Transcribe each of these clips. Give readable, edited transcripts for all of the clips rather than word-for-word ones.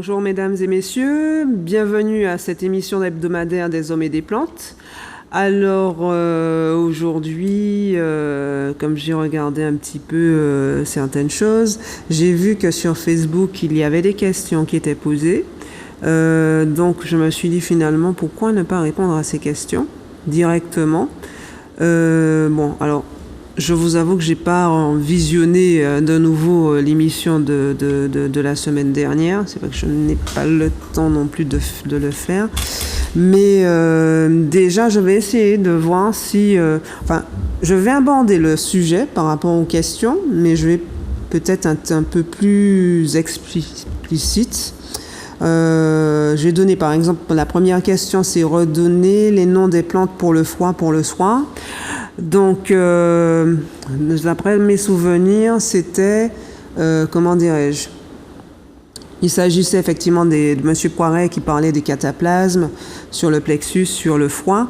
Bonjour mesdames et messieurs, bienvenue à cette émission hebdomadaire des hommes et des plantes. Alors aujourd'hui, comme j'ai regardé un petit peu certaines choses, j'ai vu que sur Facebook il y avait des questions qui étaient posées. Donc je me suis dit finalement pourquoi ne pas répondre à ces questions directement. Bon, alors je vous avoue que j'ai pas visionné de nouveau l'émission de la semaine dernière. C'est vrai que je n'ai pas le temps non plus de le faire. Mais déjà, je vais essayer de voir si... enfin, je vais aborder le sujet par rapport aux questions, mais je vais peut-être être un peu plus explicite. Je vais donner par exemple, la première question, c'est redonner les noms des plantes pour le froid, pour le soir. Donc, d'après mes souvenirs, c'était, comment dirais-je, il s'agissait effectivement de M. Poiret qui parlait des cataplasmes sur le plexus, sur le froid,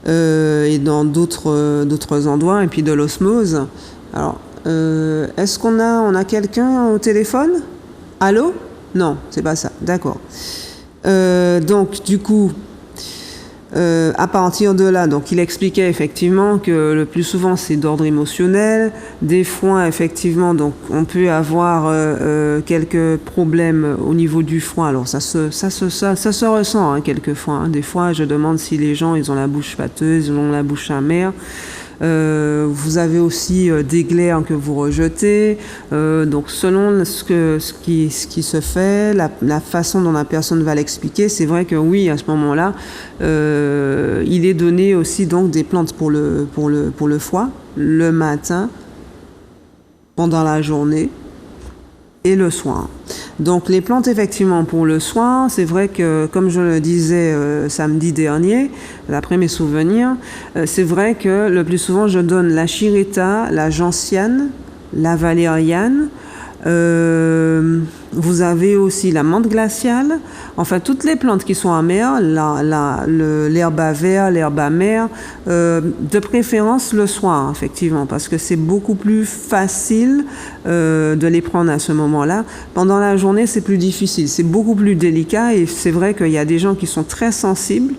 et dans d'autres endroits, et puis de l'osmose. Alors, est-ce qu'on a quelqu'un au téléphone? Allô? Non, c'est pas ça. D'accord. Donc, du coup, à partir de là, donc il expliquait effectivement que le plus souvent c'est d'ordre émotionnel. Des fois, effectivement, donc on peut avoir quelques problèmes au niveau du froid. Alors ça se ressent hein, quelquefois. Hein. Des fois, je demande si les gens ils ont la bouche pâteuse, ils ont la bouche amère. Vous avez aussi des glaires que vous rejetez. Donc selon ce qui se fait, la façon dont la personne va l'expliquer, c'est vrai que oui, à ce moment-là, il est donné aussi donc des plantes pour le foie, le matin, pendant la journée et le soir. Donc les plantes effectivement pour le soir, c'est vrai que comme je le disais samedi dernier, d'après mes souvenirs, c'est vrai que le plus souvent je donne la chirita, la gentiane, la valériane, vous avez aussi la menthe glaciale, enfin toutes les plantes qui sont amères, l'herbe à verre, l'herbe amère, de préférence le soir effectivement, parce que c'est beaucoup plus facile de les prendre à ce moment-là. Pendant la journée c'est plus difficile, c'est beaucoup plus délicat et c'est vrai qu'il y a des gens qui sont très sensibles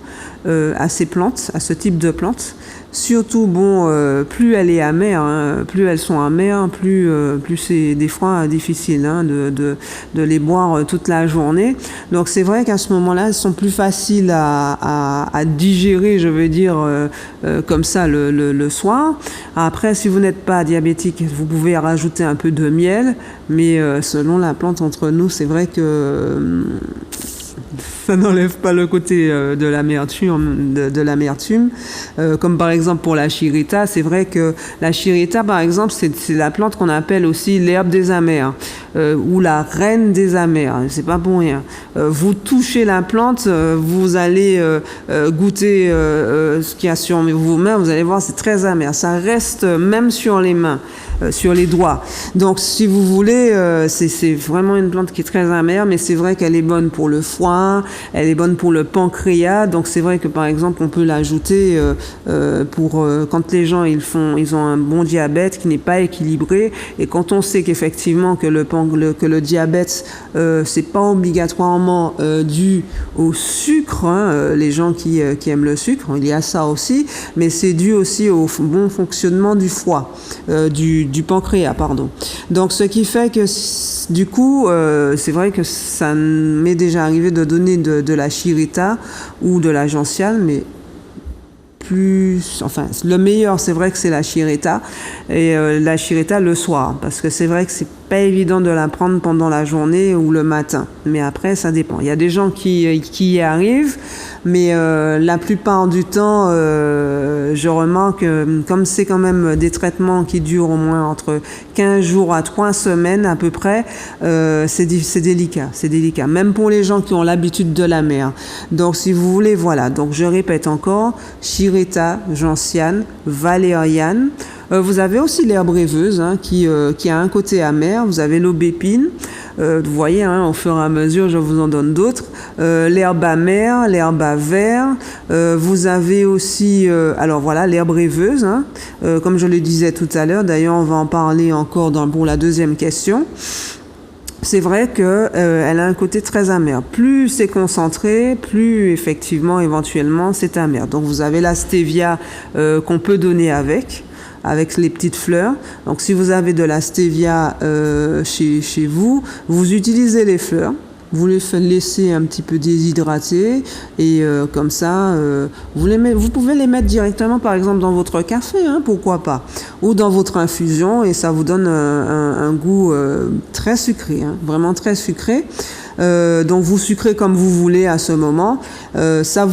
à ces plantes, à ce type de plantes. Surtout, bon, plus elle est amère, hein, plus elles sont amères, plus c'est des fois difficile hein, de les boire toute la journée. Donc c'est vrai qu'à ce moment-là, elles sont plus faciles à digérer, je veux dire, comme ça le soir. Après, si vous n'êtes pas diabétique, vous pouvez rajouter un peu de miel, mais selon la plante entre nous, c'est vrai que... ça n'enlève pas le côté de l'amertume. Comme par exemple pour la chirita, c'est vrai que la chirita, par exemple, c'est la plante qu'on appelle aussi l'herbe des amers ou la reine des amers. C'est pas pour rien. Vous touchez la plante, vous allez goûter ce qu'il y a sur vos mains, vous allez voir, c'est très amer. Ça reste même sur les mains. Sur les doigts. Donc, si vous voulez, c'est vraiment une plante qui est très amère, mais c'est vrai qu'elle est bonne pour le foie, elle est bonne pour le pancréas. Donc, c'est vrai que, par exemple, on peut l'ajouter pour quand les gens ils ont un bon diabète qui n'est pas équilibré, et quand on sait qu'effectivement que le diabète c'est pas obligatoirement dû au sucre, hein, les gens qui aiment le sucre, il y a ça aussi, mais c'est dû aussi au bon fonctionnement du foie, du pancréas, pardon. Donc, ce qui fait que, du coup, c'est vrai que ça m'est déjà arrivé de donner de la chirita ou de la gentiane, mais enfin, le meilleur, c'est vrai que c'est la chirita, et la chirita le soir, parce que c'est vrai que c'est pas évident de la prendre pendant la journée ou le matin, mais après, ça dépend. Il y a des gens qui y arrivent, mais la plupart du temps, je remarque, comme c'est quand même des traitements qui durent au moins entre 15 jours à 3 semaines à peu près, c'est délicat, même pour les gens qui ont l'habitude de la mer. Donc, si vous voulez, voilà. Donc, je répète encore, chirita, gentiane, valériane. Vous avez aussi l'herbe rêveuse hein, qui a un côté amer. Vous avez l'aubépine. Vous voyez, hein, au fur et à mesure, je vous en donne d'autres. L'herbe amère, l'herbe à verre. Vous avez aussi, alors voilà, l'herbe rêveuse. Hein, comme je le disais tout à l'heure. D'ailleurs, on va en parler encore pour la deuxième question. c'est vrai que elle a un côté très amer. Plus c'est concentré, plus effectivement, éventuellement, c'est amer. Donc vous avez la stevia qu'on peut donner avec les petites fleurs. Donc si vous avez de la stevia chez vous, vous utilisez les fleurs. Vous les laissez un petit peu déshydrater et comme ça, vous pouvez les mettre directement par exemple dans votre café, hein, pourquoi pas, ou dans votre infusion et ça vous donne un goût très sucré, hein, vraiment très sucré. Donc vous sucrez comme vous voulez à ce moment. Ça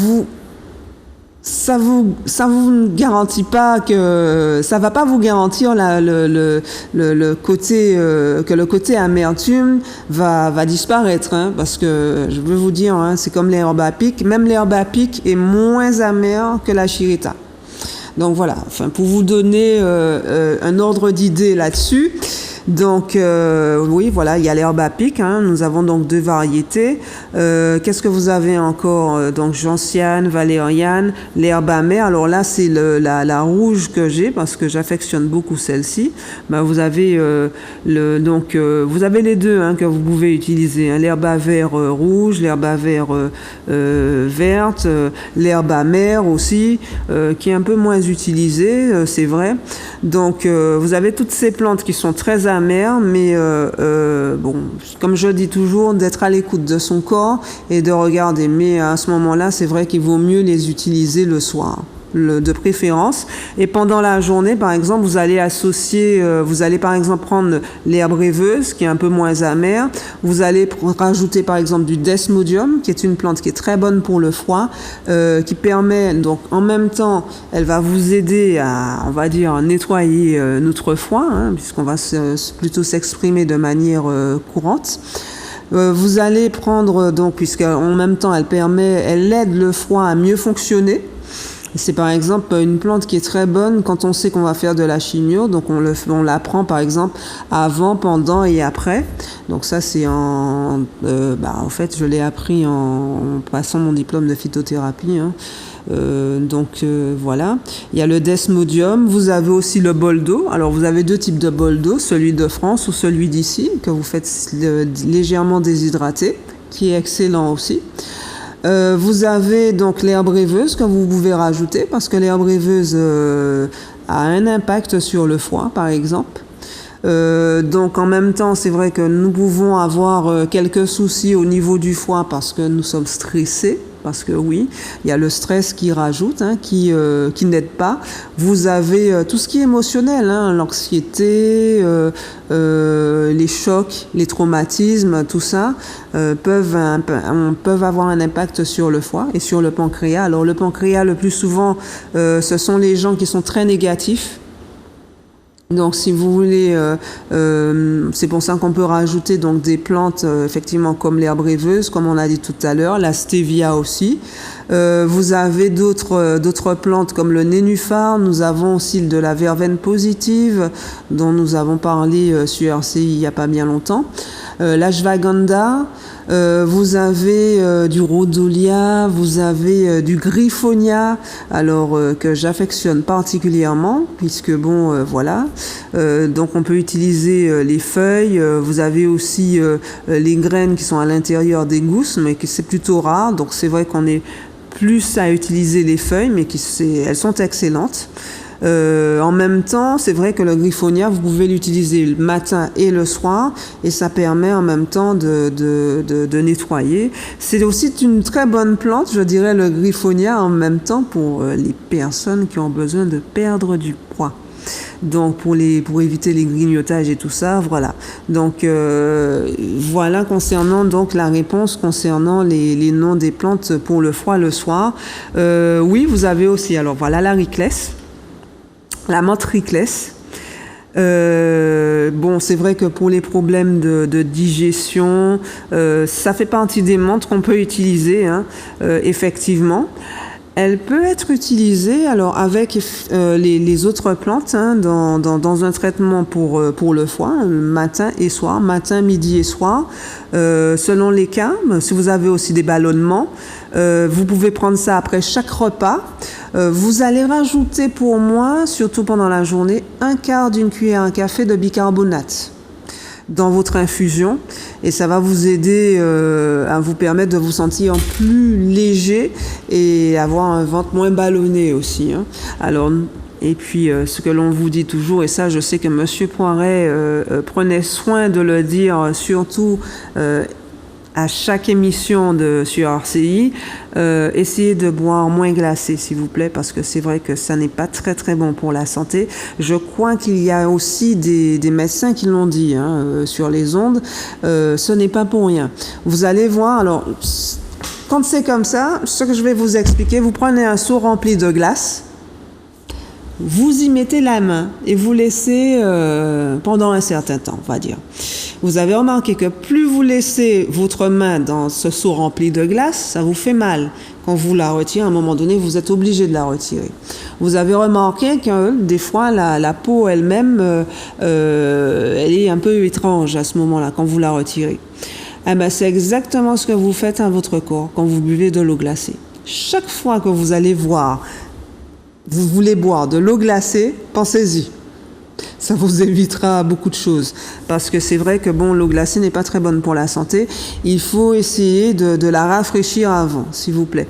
vous garantit pas que ça va pas vous garantir le côté que le côté amertume va disparaître, hein, parce que je veux vous dire, hein, c'est comme l'herbe à pic, même l'herbe à pic est moins amère que la chirita. Donc voilà, enfin pour vous donner un ordre d'idée là-dessus. Donc oui, voilà, il y a l'herbe à pic, hein, nous avons donc 2 variétés. Qu'est-ce que vous avez encore? Donc gentiane, valériane, l'herbe amère. Alors là, c'est la rouge que j'ai parce que j'affectionne beaucoup celle-ci. Ben, vous avez vous avez les deux, hein, que vous pouvez utiliser, hein, l'herbe à vert rouge, l'herbe à vert verte, l'herbe amère aussi, qui est un peu moins utilisée, c'est vrai. Donc vous avez toutes ces plantes qui sont très amères, mais bon, comme je dis toujours, d'être à l'écoute de son corps et de regarder. Mais à ce moment-là, c'est vrai qu'il vaut mieux les utiliser le soir, de préférence. Et pendant la journée, par exemple, vous allez associer, vous allez par exemple prendre l'herbe rêveuse, qui est un peu moins amère. Vous allez rajouter par exemple du desmodium, qui est une plante qui est très bonne pour le froid, qui permet, donc en même temps, elle va vous aider à, on va dire, nettoyer notre foie, hein, puisqu'on va plutôt s'exprimer de manière courante. Vous allez prendre, donc, puisqu'en même temps, elle aide le foie à mieux fonctionner. C'est par exemple une plante qui est très bonne quand on sait qu'on va faire de la chimio, donc on la prend par exemple avant, pendant et après. Donc ça c'est en fait je l'ai appris en passant mon diplôme de phytothérapie, hein. Voilà, il y a le desmodium, vous avez aussi le bol d'eau. Alors vous avez 2 types de bol d'eau, celui de France ou celui d'ici que vous faites légèrement déshydrater, qui est excellent aussi. Vous avez donc l'herbe rêveuse que vous pouvez rajouter parce que l'herbe rêveuse a un impact sur le foie par exemple. Donc en même temps, c'est vrai que nous pouvons avoir quelques soucis au niveau du foie parce que nous sommes stressés. Parce que oui, il y a le stress qui rajoute, hein, qui n'aide pas. Vous avez tout ce qui est émotionnel, hein, l'anxiété, les chocs, les traumatismes, tout ça peuvent avoir un impact sur le foie et sur le pancréas. Alors le pancréas, le plus souvent, ce sont les gens qui sont très négatifs. Donc si vous voulez, c'est pour ça qu'on peut rajouter donc des plantes effectivement comme l'herbe rêveuse, comme on l'a dit tout à l'heure, la stevia aussi. Vous avez d'autres plantes comme le nénuphar. Nous avons aussi de la verveine positive dont nous avons parlé sur RCI il n'y a pas bien longtemps. L'ashwagandha. Vous avez du rhodolia, vous avez du griffonia, alors que j'affectionne particulièrement, puisque bon, voilà. Donc on peut utiliser les feuilles. Vous avez aussi les graines qui sont à l'intérieur des gousses, mais que c'est plutôt rare. Donc c'est vrai qu'on est plus à utiliser les feuilles, mais elles sont excellentes. En même temps, c'est vrai que le griffonia, vous pouvez l'utiliser le matin et le soir et ça permet en même temps de nettoyer. C'est aussi une très bonne plante, je dirais, le griffonia en même temps pour les personnes qui ont besoin de perdre du poids. Donc pour éviter les grignotages et tout ça, voilà. Donc voilà concernant donc la réponse concernant les noms des plantes pour le froid le soir. Oui, vous avez aussi, alors voilà, la riclès. La menthe riclès. Bon, c'est vrai que pour les problèmes de digestion, ça fait partie des menthes qu'on peut utiliser, hein, effectivement. Elle peut être utilisée alors avec les autres plantes, hein, dans un traitement pour le foie, matin et soir, matin, midi et soir, selon les cas. Si vous avez aussi des ballonnements, vous pouvez prendre ça après chaque repas. Vous allez rajouter pour moi, surtout pendant la journée, 1/4 d'une cuillère à café de bicarbonate dans votre infusion et ça va vous aider à vous permettre de vous sentir plus léger et avoir un ventre moins ballonné aussi, hein. Alors, et puis, ce que l'on vous dit toujours, et ça, je sais que Monsieur Poiret prenait soin de le dire, surtout à chaque émission sur RCI, essayez de boire moins glacé, s'il vous plaît, parce que c'est vrai que ça n'est pas très très bon pour la santé. Je crois qu'il y a aussi des médecins qui l'ont dit, hein, sur les ondes. Ce n'est pas pour rien. Vous allez voir, alors, quand c'est comme ça, ce que je vais vous expliquer, vous prenez un seau rempli de glace, vous y mettez la main et vous laissez pendant un certain temps, on va dire. Vous avez remarqué que plus vous laissez votre main dans ce seau rempli de glace, ça vous fait mal. Quand vous la retirez, à un moment donné, vous êtes obligé de la retirer. Vous avez remarqué que des fois, la peau elle-même, elle est un peu étrange à ce moment-là, quand vous la retirez. Eh ben, c'est exactement ce que vous faites à votre corps quand vous buvez de l'eau glacée. Chaque fois que vous allez voir, vous voulez boire de l'eau glacée, pensez-y. Ça vous évitera beaucoup de choses. Parce que c'est vrai que bon, l'eau glacée n'est pas très bonne pour la santé. Il faut essayer de la rafraîchir avant, s'il vous plaît.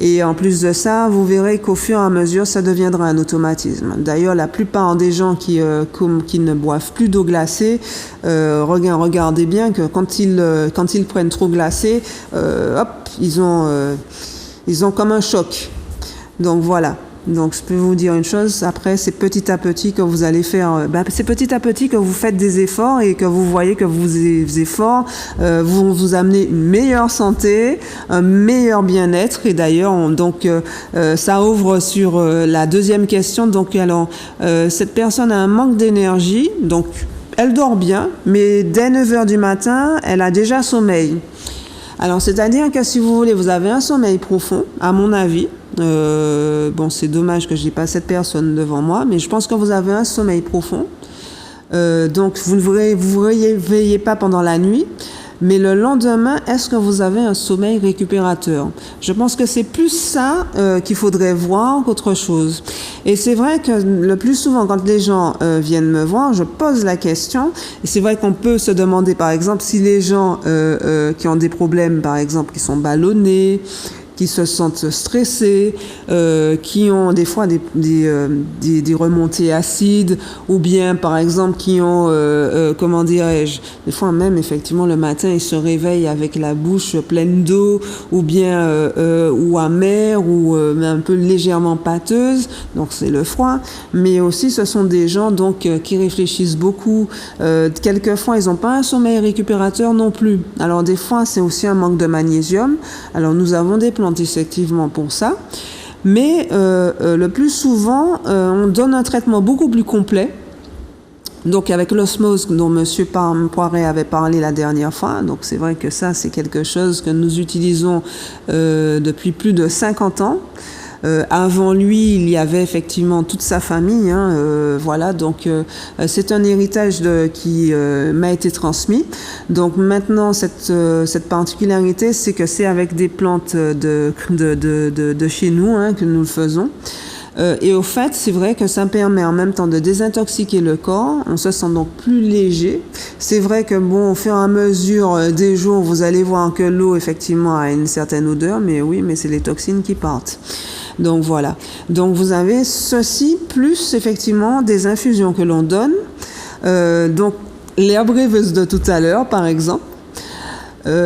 Et en plus de ça, vous verrez qu'au fur et à mesure, ça deviendra un automatisme. D'ailleurs, la plupart des gens qui ne boivent plus d'eau glacée, regardez bien que quand ils prennent trop glacé, hop, ils ont comme un choc. Donc voilà. Donc, je peux vous dire une chose, après, c'est petit à petit que vous allez faire, c'est petit à petit que vous faites des efforts et que vous voyez que vos efforts vont vous amener une meilleure santé, un meilleur bien-être. Et d'ailleurs, ça ouvre sur la deuxième question. Donc, alors, cette personne a un manque d'énergie, donc elle dort bien, mais dès 9h du matin, elle a déjà sommeil. Alors, c'est-à-dire que si vous voulez, vous avez un sommeil profond, à mon avis. Bon, c'est dommage que je n'ai pas cette personne devant moi, mais je pense que vous avez un sommeil profond. Donc, vous ne vous réveillez pas pendant la nuit, mais le lendemain, est-ce que vous avez un sommeil récupérateur? Je pense que c'est plus ça qu'il faudrait voir qu'autre chose. Et c'est vrai que le plus souvent, quand les gens viennent me voir, je pose la question. Et c'est vrai qu'on peut se demander, par exemple, si les gens qui ont des problèmes, par exemple, qui sont ballonnés, qui se sentent stressés, qui ont des fois des remontées acides, ou bien par exemple qui ont, comment dirais-je, des fois même effectivement le matin ils se réveillent avec la bouche pleine d'eau, ou bien ou amère, ou un peu légèrement pâteuse, donc c'est le froid. Mais aussi ce sont des gens donc qui réfléchissent beaucoup. Quelquefois ils n'ont pas un sommeil récupérateur non plus. Alors des fois c'est aussi un manque de magnésium. Alors nous avons des plantes effectivement pour ça, mais le plus souvent on donne un traitement beaucoup plus complet, donc avec l'osmose dont Monsieur Poiret avait parlé la dernière fois. Donc c'est vrai que ça c'est quelque chose que nous utilisons depuis plus de 50 ans. Avant lui, il y avait effectivement toute sa famille, hein, voilà. Donc c'est un héritage qui m'a été transmis. Donc maintenant, cette particularité, c'est que c'est avec des plantes de chez nous, hein, que nous le faisons. Et au fait, c'est vrai que ça permet en même temps de désintoxiquer le corps. On se sent donc plus léger. C'est vrai que bon, au fur et à mesure des jours, vous allez voir que l'eau effectivement a une certaine odeur, mais oui, mais c'est les toxines qui partent. Donc voilà. Donc vous avez ceci plus effectivement des infusions que l'on donne. Donc l'herbe rêveuse de tout à l'heure, par exemple.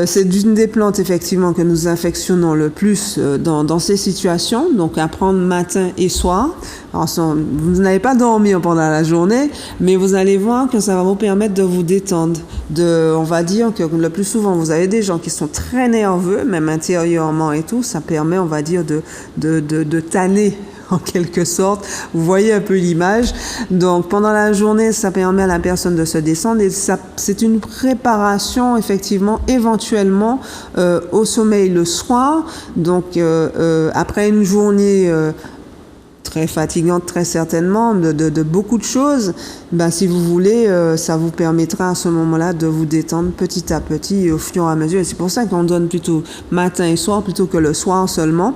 C'est d'une des plantes effectivement que nous infectionnons le plus dans ces situations, donc à prendre matin et soir. Alors, vous n'allez pas dormir pendant la journée, mais vous allez voir que ça va vous permettre de vous détendre. On va dire que le plus souvent vous avez des gens qui sont très nerveux, même intérieurement et tout, ça permet, on va dire, de tanner en quelque sorte. Vous voyez un peu l'image. Donc pendant la journée, ça permet à la personne de se descendre, et c'est une préparation effectivement éventuellement au sommeil le soir. Donc après une journée très fatigante, très certainement, de beaucoup de choses, ben, si vous voulez, ça vous permettra à ce moment-là de vous détendre petit à petit et au fur et à mesure. Et c'est pour ça qu'on donne plutôt matin et soir plutôt que le soir seulement.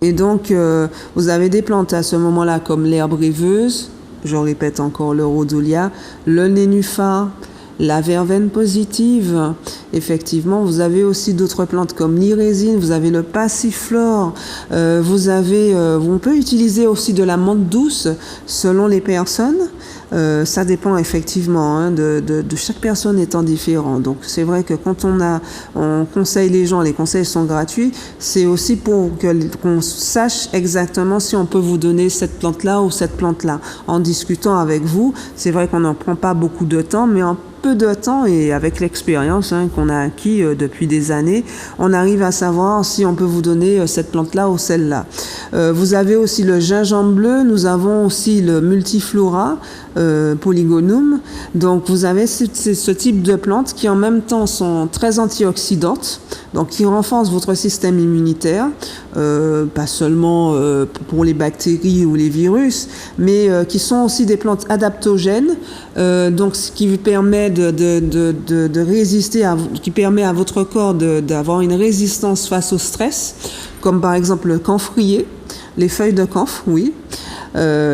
Et donc, vous avez des plantes à ce moment-là comme l'herbe rêveuse, je répète encore le rhodolia, le nénuphar, la verveine positive. Effectivement, vous avez aussi d'autres plantes comme l'irésine, vous avez le passiflore, on peut utiliser aussi de la menthe douce selon les personnes. Ça dépend effectivement de chaque personne étant différent. Donc c'est vrai que quand on conseille les gens, les conseils sont gratuits, c'est aussi pour qu'on sache exactement si on peut vous donner cette plante-là ou cette plante-là. En discutant avec vous, c'est vrai qu'on n'en prend pas beaucoup de temps, mais en peu de temps et avec l'expérience qu'on a acquis depuis des années, on arrive à savoir si on peut vous donner cette plante-là ou celle-là. Vous avez aussi le gingembre bleu, nous avons aussi le multiflora, Polygonum. Donc vous avez ce type de plantes qui en même temps sont très antioxydantes, donc qui renforcent votre système immunitaire, pas seulement pour les bactéries ou les virus, mais qui sont aussi des plantes adaptogènes, donc ce qui vous permet de résister, qui permet à votre corps d'avoir une résistance face au stress, comme par exemple le camphrier, les feuilles de camphre, oui.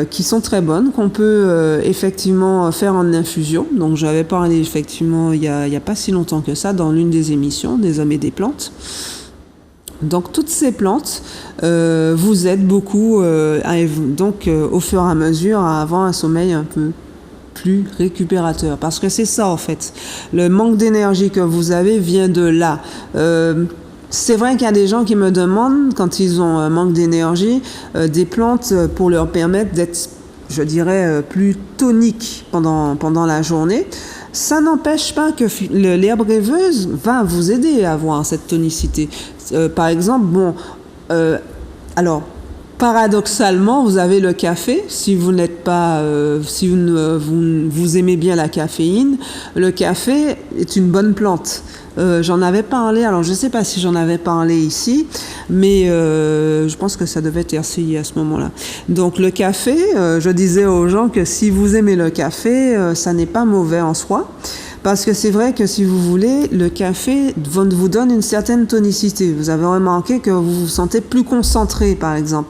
Qui sont très bonnes, qu'on peut effectivement faire en infusion. Donc j'avais parlé effectivement il y a pas si longtemps que ça dans l'une des émissions des hommes et des plantes. Donc toutes ces plantes vous aident beaucoup au fur et à mesure à avoir un sommeil un peu plus récupérateur, parce que c'est ça en fait, le manque d'énergie que vous avez vient de là. C'est vrai qu'il y a des gens qui me demandent, quand ils ont un manque d'énergie, des plantes pour leur permettre d'être, je dirais, plus toniques pendant la journée. Ça n'empêche pas que l'herbe rêveuse va vous aider à avoir cette tonicité. Par exemple, alors, paradoxalement, vous avez le café. Si vous n'êtes pas, si vous aimez bien la caféine, le café est une bonne plante. J'en avais parlé, alors je ne sais pas si j'en avais parlé ici, mais je pense que ça devait être RCI à ce moment-là. Donc le café, je disais aux gens que si vous aimez le café, ça n'est pas mauvais en soi. Parce que c'est vrai que si vous voulez, le café vous donne une certaine tonicité. Vous avez remarqué que vous vous sentez plus concentré, par exemple.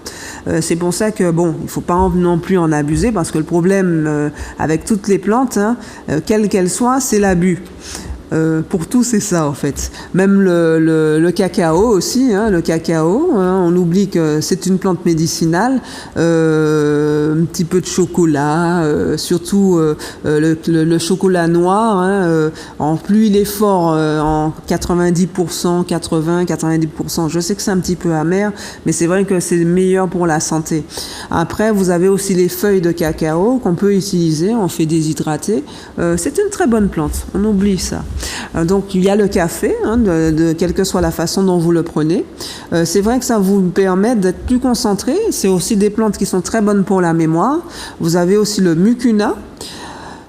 C'est pour ça que, il ne faut pas non plus en abuser, parce que le problème avec toutes les plantes, quelles qu'elles soient, c'est l'abus. Pour tout, c'est ça en fait. Même le cacao aussi, le cacao, on oublie que c'est une plante médicinale. Un petit peu de chocolat, surtout le chocolat noir. En plus il est fort en 90%, 80-90%. Je sais que c'est un petit peu amer, mais c'est vrai que c'est meilleur pour la santé. Après, vous avez aussi les feuilles de cacao qu'on peut utiliser, on fait déshydrater. C'est une très bonne plante, on oublie ça. Donc il y a le café, quelle que soit la façon dont vous le prenez. C'est vrai que ça vous permet d'être plus concentré. C'est aussi des plantes qui sont très bonnes pour la mémoire. Vous avez aussi le mucuna.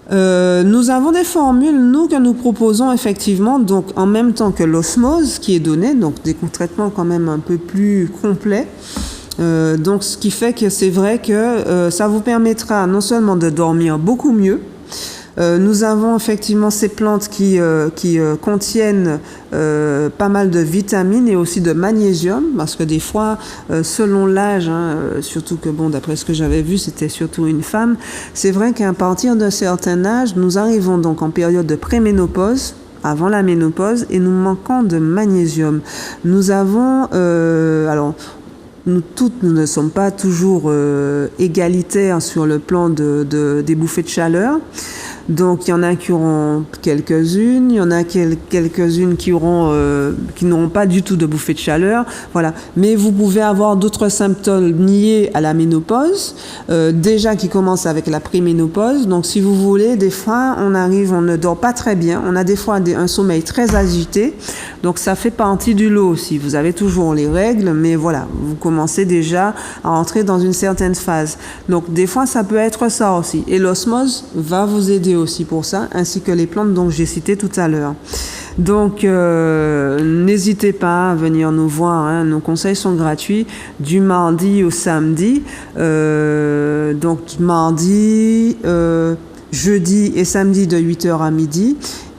Nous avons des formules, que nous proposons effectivement, donc en même temps que l'osmose qui est donnée, donc des traitements quand même un peu plus complets. Donc ce qui fait que c'est vrai que ça vous permettra non seulement de dormir beaucoup mieux. Nous avons effectivement ces plantes qui contiennent pas mal de vitamines et aussi de magnésium, parce que des fois, selon l'âge, surtout que d'après ce que j'avais vu, c'était surtout une femme, c'est vrai qu'à partir d'un certain âge, nous arrivons donc en période de préménopause, avant la ménopause, et nous manquons de magnésium. Nous avons, nous ne sommes pas toujours égalitaires sur le plan des bouffées de chaleur. Donc il y en a qui auront quelques-unes, il y en a quelques-unes qui n'auront pas du tout de bouffée de chaleur, voilà. Mais vous pouvez avoir d'autres symptômes liés à la ménopause, déjà qui commencent avec la préménopause. Donc si vous voulez, des fois on ne dort pas très bien, on a des fois un sommeil très agité. Donc ça fait partie du lot aussi. Vous avez toujours les règles, mais voilà, vous commencez déjà à entrer dans une certaine phase. Donc des fois ça peut être ça aussi. Et l'osmose va vous aider aussi pour ça, ainsi que les plantes dont j'ai cité tout à l'heure. Donc n'hésitez pas à venir nous voir, nos conseils sont gratuits du mardi au samedi. Donc mardi, jeudi et samedi de 8h à midi.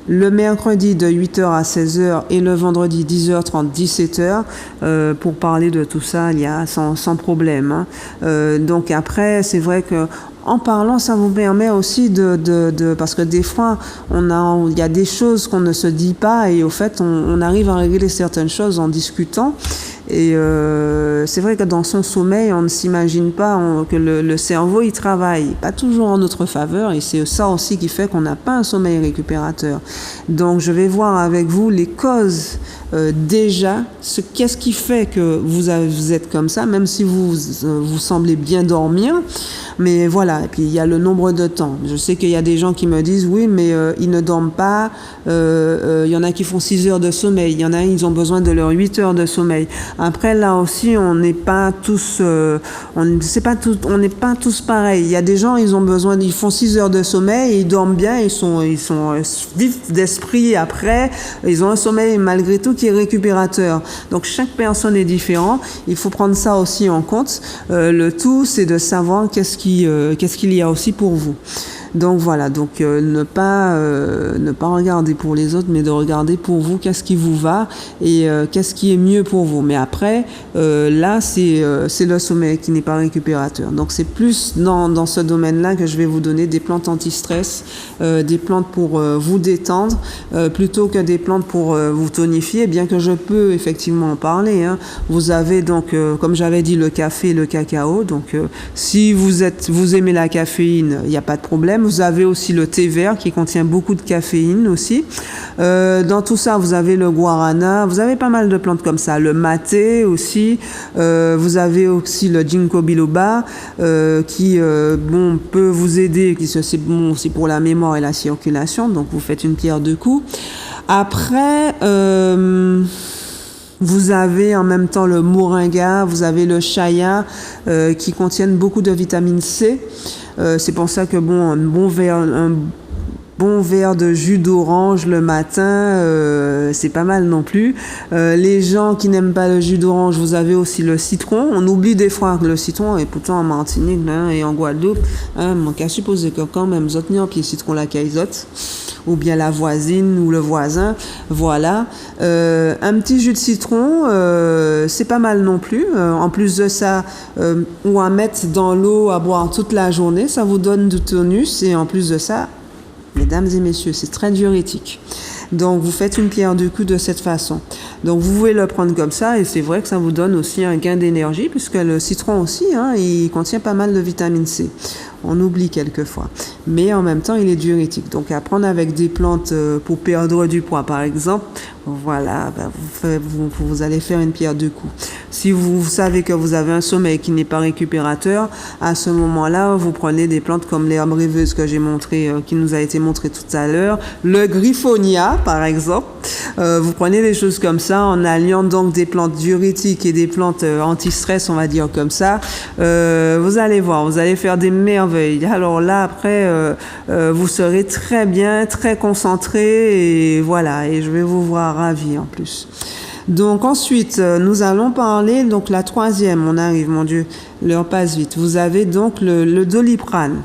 Le mercredi de 8h à 16h et le vendredi 10h30, 17h pour parler de tout ça, il y a sans problème. Donc après, c'est vrai que en parlant, ça vous permet aussi parce que des fois, il y a des choses qu'on ne se dit pas et au fait, on arrive à régler certaines choses en discutant. Et c'est vrai que dans son sommeil, on ne s'imagine pas que le cerveau, il travaille pas toujours en notre faveur et c'est ça aussi qui fait qu'on n'a pas un sommeil récupérateur. Donc, je vais voir avec vous les causes déjà, qu'est-ce qui fait que vous êtes comme ça, même si vous semblez bien dormir. Mais voilà, et puis il y a le nombre de temps. Je sais qu'il y a des gens qui me disent, oui, mais ils ne dorment pas. Il y en a qui font 6 heures de sommeil. Il y en a, ils ont besoin de leurs 8 heures de sommeil. Après, là aussi, on n'est pas tous pareils. Il y a des gens, ils font 6 heures de sommeil, ils dorment bien, ils sont vifs d'esprit après. Ils ont un sommeil malgré tout qui est récupérateur. Donc chaque personne est différente. Il faut prendre ça aussi en compte. Le tout, c'est de savoir qu'est-ce qu'il y a aussi pour vous. Donc voilà, ne pas regarder pour les autres, mais de regarder pour vous qu'est-ce qui vous va et qu'est-ce qui est mieux pour vous. Mais après, là, c'est le sommeil qui n'est pas récupérateur. Donc c'est plus dans ce domaine-là que je vais vous donner des plantes anti-stress, des plantes pour vous détendre, plutôt que des plantes pour vous tonifier, bien que je peux effectivement en parler. Hein. Vous avez donc, comme j'avais dit, le café et le cacao. Donc si vous aimez la caféine, il n'y a pas de problème. Vous avez aussi le thé vert qui contient beaucoup de caféine aussi. Dans tout ça, vous avez le guarana, vous avez pas mal de plantes comme ça. Le maté aussi. Vous avez aussi le ginkgo biloba qui peut vous aider, c'est bon aussi pour la mémoire et la circulation. Donc vous faites une pierre deux coups. Après, vous avez en même temps le moringa, vous avez le chaya qui contiennent beaucoup de vitamine C. C'est pour ça que un bon verre de jus d'orange le matin, c'est pas mal non plus. Les gens qui n'aiment pas le jus d'orange, vous avez aussi le citron. On oublie des fois que le citron, et pourtant en Martinique et en Guadeloupe, on peut supposer que quand même, vous tenez en pied citron la caillotte, ou bien la voisine ou le voisin, voilà. Un petit jus de citron, c'est pas mal non plus. En plus de ça, ou à mettre dans l'eau à boire toute la journée, ça vous donne du tonus et en plus de ça, mesdames et messieurs, c'est très diurétique. Donc, vous faites une pierre deux coups de cette façon. Donc, vous pouvez le prendre comme ça et c'est vrai que ça vous donne aussi un gain d'énergie puisque le citron aussi, il contient pas mal de vitamine C. On oublie quelquefois. Mais en même temps, il est diurétique. Donc, à prendre avec des plantes pour perdre du poids, par exemple, voilà, vous allez faire une pierre deux coups. Si vous savez que vous avez un sommeil qui n'est pas récupérateur, à ce moment-là, vous prenez des plantes comme l'herbe rêveuse que j'ai montré, qui nous a été montré tout à l'heure, le griffonia, par exemple. Vous prenez des choses comme ça en alliant donc des plantes diurétiques et des plantes anti-stress, on va dire comme ça. Vous allez voir, vous allez faire des merveilles. Alors là, après, vous serez très bien, très concentré et voilà. Et je vais vous voir ravis en plus. Donc ensuite, nous allons parler, donc la troisième, on arrive, mon Dieu, l'heure passe vite. Vous avez donc le doliprane.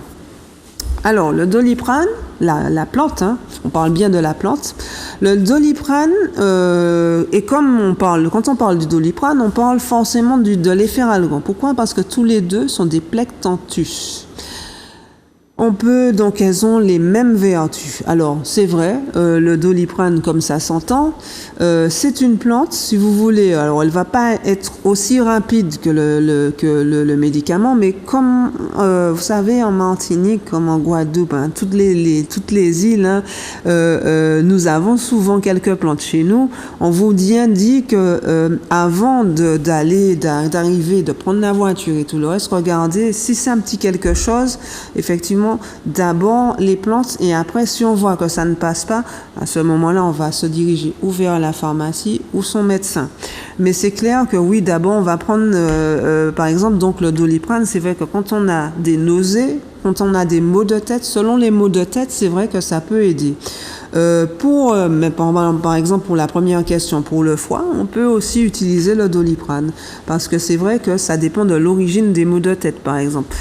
Alors, le doliprane, la plante, on parle bien de la plante. Le doliprane, et quand on parle du doliprane, on parle forcément de l'efferalgan. Pourquoi? Parce que tous les deux sont des plectanthus. Donc elles ont les mêmes vertus. Alors c'est vrai, le doliprane comme ça s'entend, c'est une plante, si vous voulez. Alors elle va pas être aussi rapide que le médicament, mais comme vous savez en Martinique, comme en Guadeloupe, toutes les îles, nous avons souvent quelques plantes chez nous. On vous dit que avant d'arriver, de prendre la voiture et tout le reste, regardez si c'est un petit quelque chose, effectivement. D'abord les plantes et après si on voit que ça ne passe pas, à ce moment-là on va se diriger ou vers la pharmacie ou son médecin. Mais c'est clair que oui, d'abord on va prendre par exemple donc le doliprane. C'est vrai que quand on a des nausées, quand on a des maux de tête, selon les maux de tête, c'est vrai que ça peut aider. Mais par exemple, pour la première question, pour le foie, on peut aussi utiliser le Doliprane. Parce que c'est vrai que ça dépend de l'origine des maux de tête, par exemple.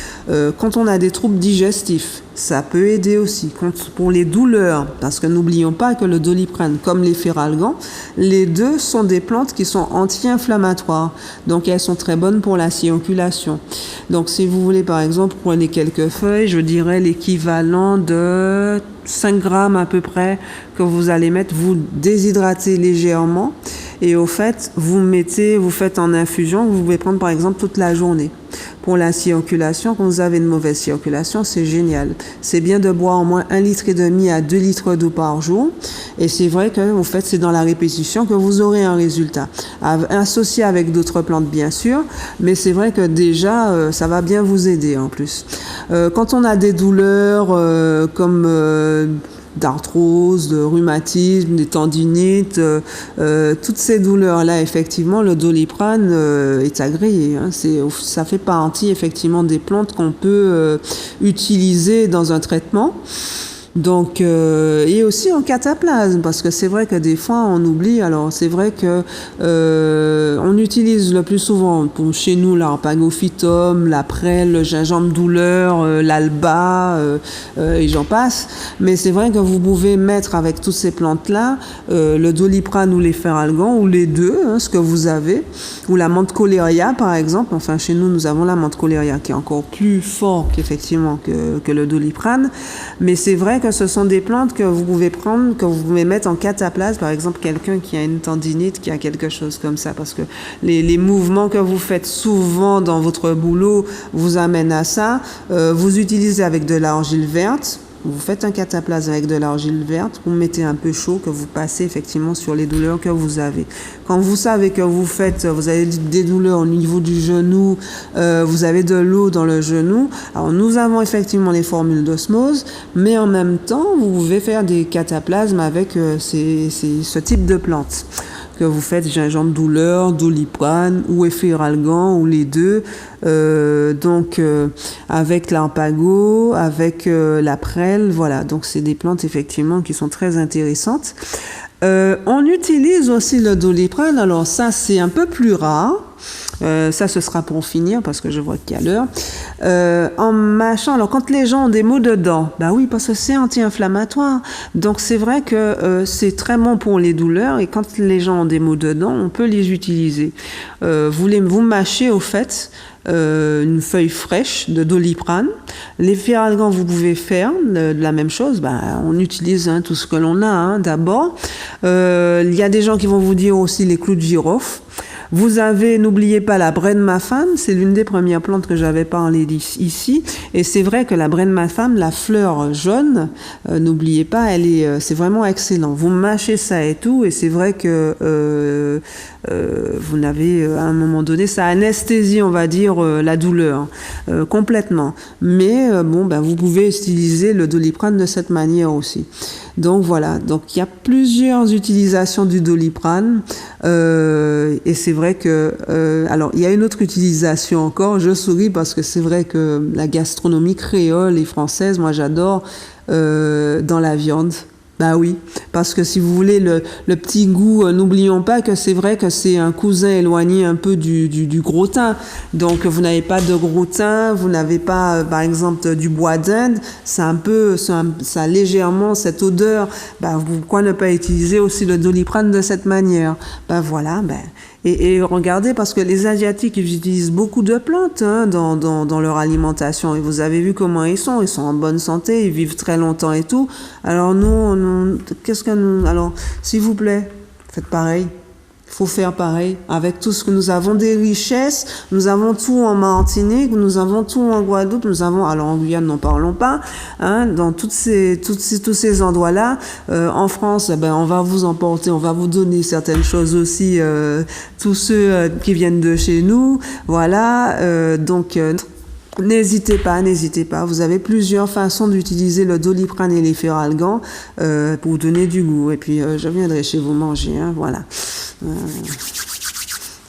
Quand on a des troubles digestifs, ça peut aider aussi. Pour les douleurs, parce que n'oublions pas que le Doliprane, comme les Feralgan, les deux sont des plantes qui sont anti-inflammatoires. Donc elles sont très bonnes pour la circulation. Donc si vous voulez, par exemple, prenez quelques feuilles, je dirais l'équivalent de 5 grammes à peu près que vous allez mettre, vous déshydratez légèrement et au fait, vous faites en infusion, vous pouvez prendre par exemple toute la journée. Pour la circulation, quand vous avez une mauvaise circulation, c'est génial. C'est bien de boire au moins 1,5 litre à 2 litres d'eau par jour. Et c'est vrai que, au fait, c'est dans la répétition que vous aurez un résultat. Associé avec d'autres plantes, bien sûr. Mais c'est vrai que déjà, ça va bien vous aider en plus. Quand on a des douleurs comme d'arthrose, de rhumatisme, des tendinites, toutes ces douleurs-là, effectivement, le Doliprane est agréé. Hein. Ça fait partie, effectivement, des plantes qu'on peut utiliser dans un traitement. Donc, et aussi en cataplasme, parce que c'est vrai que des fois on oublie. Alors c'est vrai que on utilise le plus souvent chez nous l'arpagophytum, la prêle, le gingembre douleur, l'alba et j'en passe. Mais c'est vrai que vous pouvez mettre avec toutes ces plantes-là le Doliprane ou les Feralgan ou les deux, hein, ce que vous avez, ou la menthe coléria par exemple. Enfin chez nous nous avons la menthe coléria qui est encore plus fort qu'effectivement que le Doliprane. Mais c'est vrai que ce sont des plantes que vous pouvez prendre, que vous pouvez mettre en cataplasme, par exemple quelqu'un qui a une tendinite, qui a quelque chose comme ça, parce que les mouvements que vous faites souvent dans votre boulot vous amènent à ça. Vous utilisez avec de l'argile verte. Vous faites un cataplasme avec de l'argile verte, vous mettez un peu chaud, que vous passez effectivement sur les douleurs que vous avez. Quand vous savez que vous avez des douleurs au niveau du genou, vous avez de l'eau dans le genou, alors nous avons effectivement les formules d'osmose, mais en même temps, vous pouvez faire des cataplasmes avec ce type de plantes. Que vous faites gingembre douleur, Doliprane ou Feralgan ou les deux, avec l'arpago, avec la prêle, voilà. Donc c'est des plantes effectivement qui sont très intéressantes. On utilise aussi le Doliprane, alors ça c'est un peu plus rare. Ça ce sera pour finir parce que je vois qu'il y a l'heure. En mâchant, alors quand les gens ont des maux de dents, bah oui parce que c'est anti-inflammatoire, donc c'est vrai que c'est très bon pour les douleurs et quand les gens ont des maux de dents, on peut les utiliser. Vous mâchez au fait une feuille fraîche de Doliprane. Les Feralgan, vous pouvez faire de la même chose. On utilise tout ce que l'on a d'abord. Il y a des gens qui vont vous dire aussi les clous de girofle. Vous avez, n'oubliez pas la braie de ma femme, c'est l'une des premières plantes que j'avais parlé ici. Et c'est vrai que la braie de ma femme, la fleur jaune, n'oubliez pas, c'est vraiment excellent. Vous mâchez ça et tout, et c'est vrai que vous n'avez, à un moment donné, ça anesthésie, on va dire, la douleur, complètement. Mais vous pouvez utiliser le Doliprane de cette manière aussi. Donc voilà, donc il y a plusieurs utilisations du Doliprane et c'est vrai que alors il y a une autre utilisation encore, je souris parce que c'est vrai que la gastronomie créole et française, moi j'adore dans la viande. Bah oui, parce que si vous voulez le petit goût, n'oublions pas que c'est vrai que c'est un cousin éloigné un peu du gros thym. Donc vous n'avez pas de gros thym, vous n'avez pas par exemple du bois d'Inde, c'est un peu ça a légèrement cette odeur. Pourquoi ne pas utiliser aussi le Doliprane de cette manière? Et regardez, parce que les Asiatiques, ils utilisent beaucoup de plantes dans leur alimentation. Et vous avez vu comment ils sont en bonne santé, ils vivent très longtemps et tout. Alors alors, s'il vous plaît, faites pareil. Il faut faire pareil avec tout ce que nous avons des richesses. Nous avons tout en Martinique, nous avons tout en Guadeloupe, alors en Guyane, n'en parlons pas, dans tous ces endroits-là. En France, on va vous emporter, on va vous donner certaines choses aussi, tous ceux qui viennent de chez nous. Voilà, n'hésitez pas. Vous avez plusieurs façons d'utiliser le Doliprane et les Feralgan pour vous donner du goût. Et puis, je viendrai chez vous manger, voilà.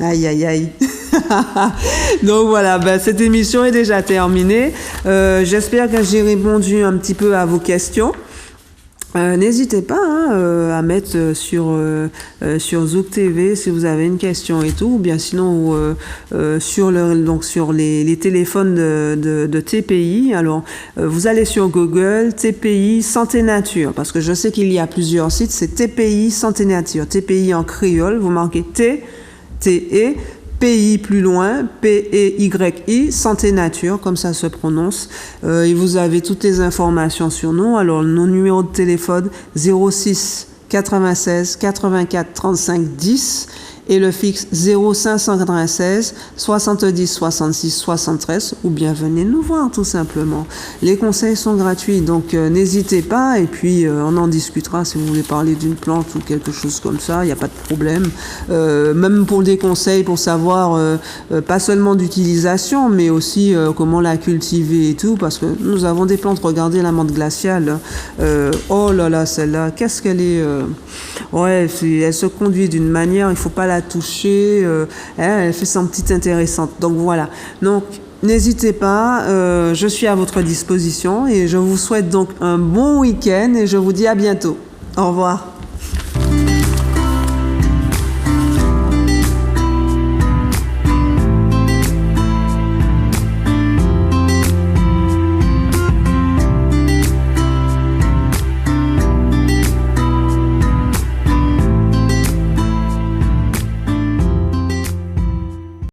Aïe. Donc voilà, cette émission est déjà terminée. J'espère que j'ai répondu un petit peu à vos questions. N'hésitez pas hein, à mettre sur Zouk TV si vous avez une question et tout, ou bien sinon donc sur les téléphones de TPI. Alors, vous allez sur Google, TPI Santé Nature, parce que je sais qu'il y a plusieurs sites, c'est TPI Santé Nature, TPI en créole, vous marquez T, T-E, PI plus loin, P-E-Y-I, Santé Nature, comme ça se prononce. Et vous avez toutes les informations sur nous. Alors, nos numéros de téléphone 06 96 84 35 10 et le fixe 0596 70 66 73 ou bien venez nous voir tout simplement. Les conseils sont gratuits donc n'hésitez pas et puis on en discutera si vous voulez parler d'une plante ou quelque chose comme ça, il n'y a pas de problème. Même pour des conseils pour savoir pas seulement d'utilisation mais aussi comment la cultiver et tout parce que nous avons des plantes, regardez la menthe glaciale, oh là là celle-là, qu'est-ce qu'elle est ouais, elle se conduit d'une manière, il faut pas la toucher, elle fait son petite intéressante. Donc voilà. Donc n'hésitez pas, je suis à votre disposition et je vous souhaite donc un bon week-end et je vous dis à bientôt. Au revoir.